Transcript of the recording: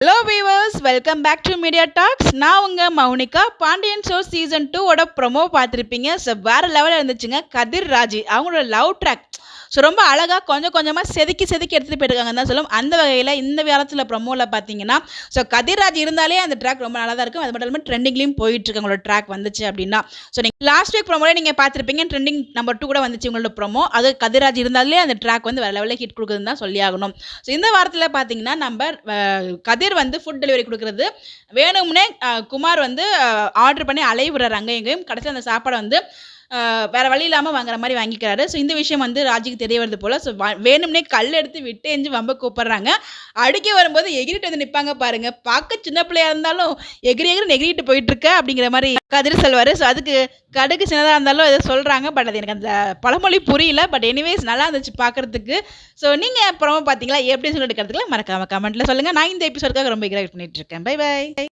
Hello viewers, welcome back to media talks. நான் உங்கள் Mounika. Pandian show season 2 promo பார்த்துருப்பீங்க. So வேறு லெவலில் இருந்துச்சுங்க. கதிர் ராஜி அவங்களோட லவ் ட்ராக் ஸோ ரொம்ப அழகாக கொஞ்சம் கொஞ்சமாக செதுக்கி எடுத்துகிட்டு போயிருக்காங்கன்னு தான் சொல்லும். அந்த வகையில் இந்த வாரத்தில் ப்ரொமோவில் பார்த்தீங்கன்னா ஸோ கதிர்ராஜ் இருந்தாலே அந்த ட்ராக் ரொம்ப நல்லா தான் இருக்கும். அது மட்டும் இல்லாமல் ட்ரெண்டிங்லேயும் போயிட்டுருக்கு அவங்களோட ட்ராக் வந்துச்சு அப்படின்னா. ஸோ நீங்கள் லாஸ்ட் வீக் ப்ரொமோலே நீங்கள் பார்த்துருப்பீங்க. ட்ரெண்டிங் நம்பர் 2 கூட வந்துச்சு உங்களோட ப்ரொமோ. அது கதிர்ராஜ் இருந்தாலே அந்த ட்ராக் வந்து வேறு லெவலில் ஹிட் கொடுக்குதுன்னு தான் சொல்லி ஆகணும். ஸோ இந்த வாரத்தில் பார்த்தீங்கன்னா நம்ம கதிர் வந்து ஃபுட் டெலிவரி கொடுக்குறது வேணும்னே குமார் வந்து ஆர்டர் பண்ணி அலைவுறாரு அங்கே எங்கேயும். கடைசியில் அந்த சாப்பாடை வந்து வேறு வழி இல்லாமல் வாங்குற மாதிரி வாங்கிக்கிறாரு. ஸோ இந்த விஷயம் வந்து ராஜிக்கு தெரிய வருது போல். ஸோ வேணும்னே கல் எடுத்து விட்டு எஞ்சி வம்ப கூப்பிட்றாங்க. அடிக்க வரும்போது எகிரிட்டு வந்து நிற்பாங்க பாருங்கள். பார்க்க சின்ன பிள்ளையாக இருந்தாலும் எகிரி எகிரிட்டு போயிட்டுருக்க அப்படிங்கிற மாதிரி கதிர் சொல்வார். ஸோ அதுக்கு கடுகு சின்னதாக இருந்தாலும் எதோ சொல்கிறாங்க. பட் அது எனக்கு அந்த பழமொழி புரியல. பட் எனிவேஸ் நல்லா இருந்துச்சு பார்க்குறதுக்கு. ஸோ நீங்கள் அப்புறமா பார்த்தீங்களா எப்படி சொல்லிட்டு இருக்கிறதுக்குலாம் மறக்காம கமெண்ட்டில் சொல்லுங்கள். நான் இந்த எபிசோடுக்காக ரொம்ப எக்ஸைட் பண்ணிட்டு இருக்கேன். Bye by.